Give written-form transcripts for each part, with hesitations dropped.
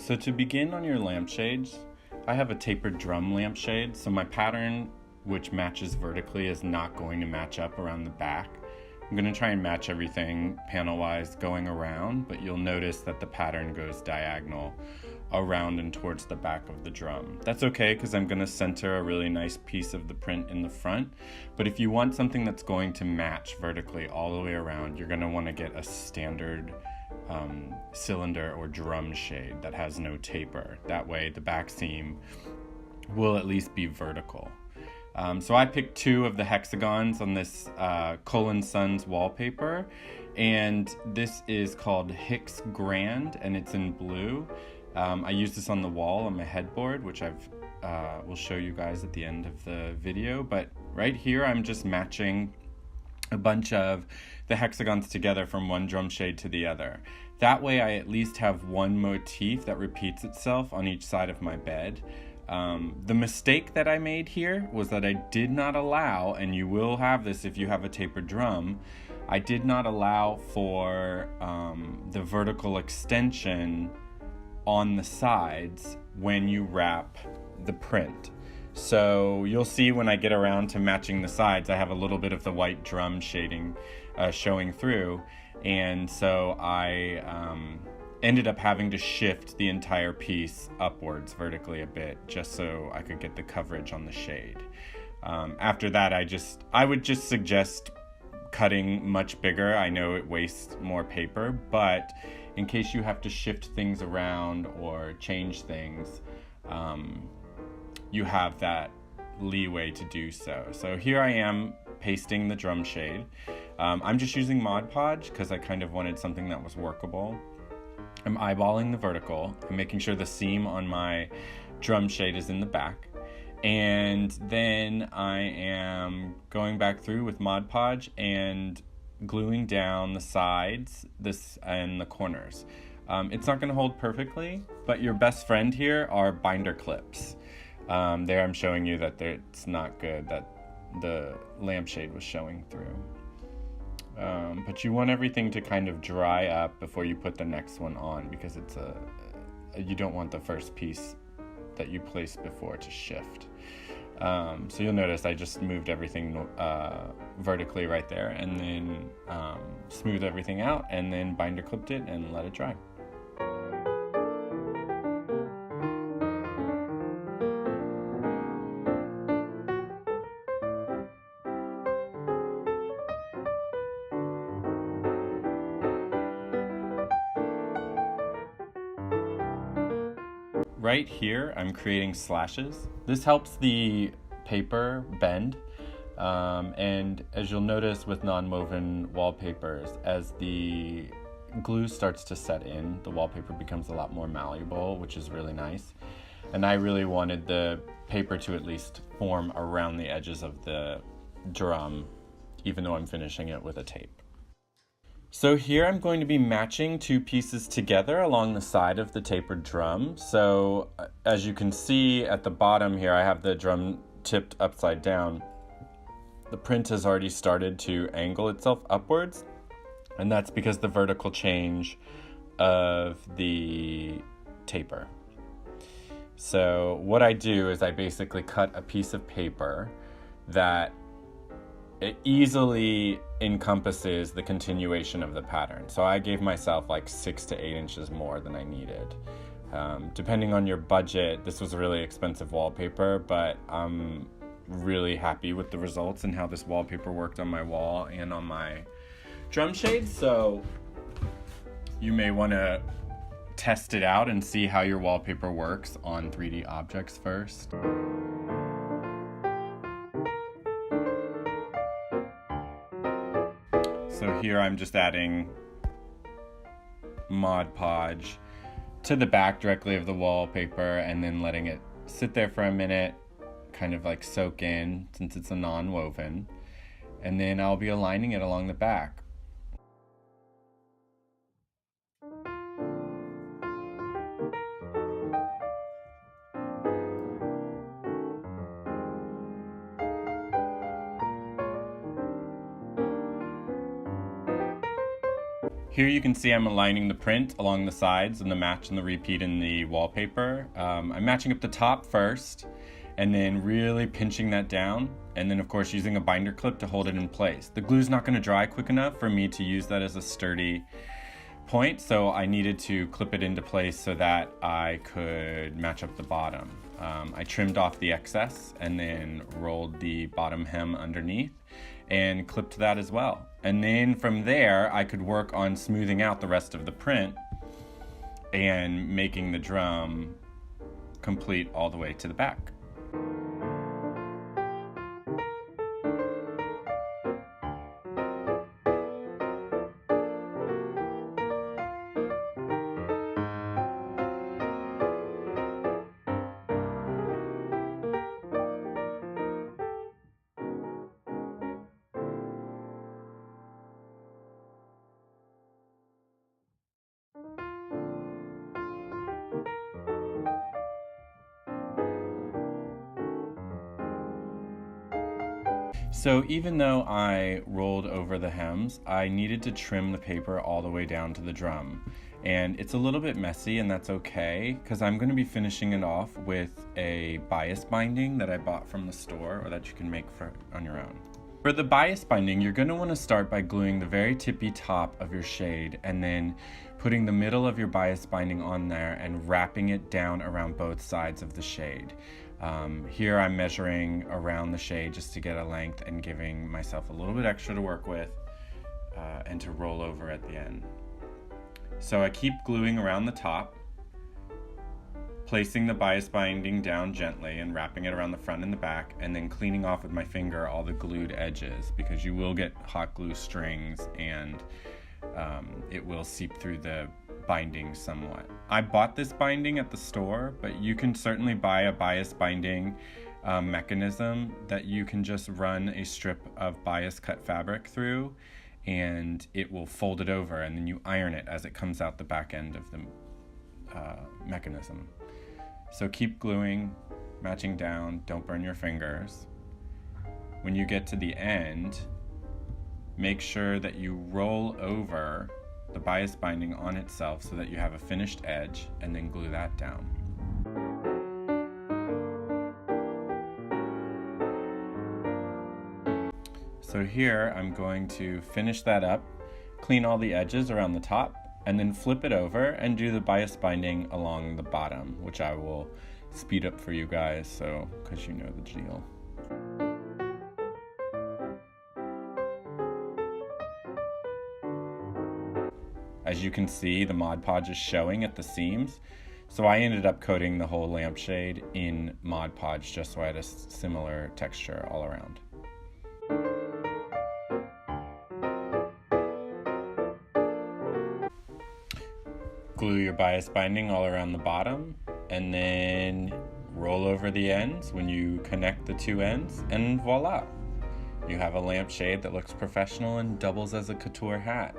So to begin on your lampshades, I have a tapered drum lampshade, so my pattern, which matches vertically, is not going to match up around the back. I'm going to try and match everything panel-wise going around, but you'll notice that the pattern goes diagonal around and towards the back of the drum. That's okay because I'm going to center a really nice piece of the print in the front, but if you want something that's going to match vertically all the way around, you're going to want to get a standard cylinder or drum shade that has no taper. That way the back seam will at least be vertical. So I picked two of the hexagons on this Colin Sons wallpaper, and this is called Hicks Grand, and it's in blue. I used this on the wall on my headboard, which will show you guys at the end of the video, but right here I'm just matching a bunch of the hexagons together from one drum shade to the other. That way I at least have one motif that repeats itself on each side of my bed. The mistake that I made here was that I did not allow, and you will have this if you have a tapered drum, I did not allow for the vertical extension on the sides when you wrap the print. So you'll see when I get around to matching the sides, I have a little bit of the white drum shading showing through, and so I ended up having to shift the entire piece upwards vertically a bit just so I could get the coverage on the shade. After that, I would just suggest cutting much bigger. I know it wastes more paper, but in case you have to shift things around or change things, you have that leeway to do so. So here I am pasting the drum shade. I'm just using Mod Podge because I kind of wanted something that was workable. I'm eyeballing the vertical. I'm making sure the seam on my drum shade is in the back. And then I am going back through with Mod Podge and gluing down the sides and the corners. It's not going to hold perfectly, but your best friend here are binder clips. There I'm showing you that it's not good, that the lampshade was showing through. But you want everything to kind of dry up before you put the next one on, because you don't want the first piece that you placed before to shift. So you'll notice I just moved everything vertically right there, and then smoothed everything out, and then binder clipped it and let it dry. Right here, I'm creating slashes. This helps the paper bend, and as you'll notice with non-woven wallpapers, as the glue starts to set in, the wallpaper becomes a lot more malleable, which is really nice. And I really wanted the paper to at least form around the edges of the drum, even though I'm finishing it with a tape. So here I'm going to be matching two pieces together along the side of the tapered drum. So as you can see at the bottom here, I have the drum tipped upside down. The print has already started to angle itself upwards, and that's because the vertical change of the taper. So what I do is I basically cut a piece of paper that it easily encompasses the continuation of the pattern. So I gave myself like 6 to 8 inches more than I needed. Depending on your budget, this was a really expensive wallpaper, but I'm really happy with the results and how this wallpaper worked on my wall and on my drum shade. So you may want to test it out and see how your wallpaper works on 3D objects first. So here I'm just adding Mod Podge to the back directly of the wallpaper and then letting it sit there for a minute, kind of like soak in since it's a non-woven. And then I'll be aligning it along the back. Here you can see I'm aligning the print along the sides and the match and the repeat in the wallpaper. I'm matching up the top first and then really pinching that down, and then of course using a binder clip to hold it in place. The glue's not going to dry quick enough for me to use that as a sturdy point, so I needed to clip it into place so that I could match up the bottom. I trimmed off the excess and then rolled the bottom hem underneath and clipped that as well. And then from there I could work on smoothing out the rest of the print and making the drum complete all the way to the back. So even though I rolled over the hems, I needed to trim the paper all the way down to the drum. And it's a little bit messy, and that's okay, because I'm going to be finishing it off with a bias binding that I bought from the store, or that you can make on your own. For the bias binding, you're going to want to start by gluing the very tippy top of your shade and then putting the middle of your bias binding on there and wrapping it down around both sides of the shade. Here I'm measuring around the shade just to get a length and giving myself a little bit extra to work with and to roll over at the end. So I keep gluing around the top, placing the bias binding down gently and wrapping it around the front and the back, and then cleaning off with my finger all the glued edges, because you will get hot glue strings and it will seep through the binding somewhat. I bought this binding at the store, but you can certainly buy a bias binding mechanism that you can just run a strip of bias cut fabric through, and it will fold it over, and then you iron it as it comes out the back end of the mechanism. So keep gluing, matching down, don't burn your fingers. When you get to the end, make sure that you roll over the bias binding on itself so that you have a finished edge, and then glue that down. So here I'm going to finish that up, clean all the edges around the top, and then flip it over and do the bias binding along the bottom, which I will speed up for you guys, so because you know the deal. As you can see, the Mod Podge is showing at the seams, so I ended up coating the whole lampshade in Mod Podge just so I had a similar texture all around. Glue your bias binding all around the bottom, and then roll over the ends when you connect the two ends, and voila! You have a lampshade that looks professional and doubles as a couture hat.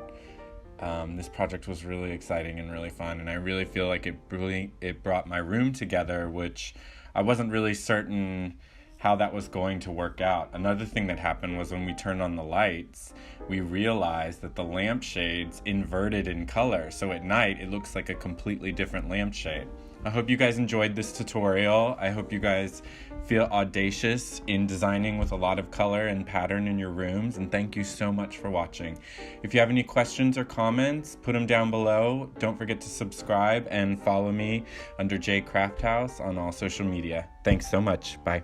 This project was really exciting and really fun, and I really feel like it brought my room together, which I wasn't really certain how that was going to work out. Another thing that happened was when we turned on the lights, we realized that the lampshade's inverted in color, so at night it looks like a completely different lampshade. I hope you guys enjoyed this tutorial. I hope you guys feel audacious in designing with a lot of color and pattern in your rooms, and thank you so much for watching. If you have any questions or comments, put them down below. Don't forget to subscribe and follow me under Jcrafthouse on all social media. Thanks so much. Bye.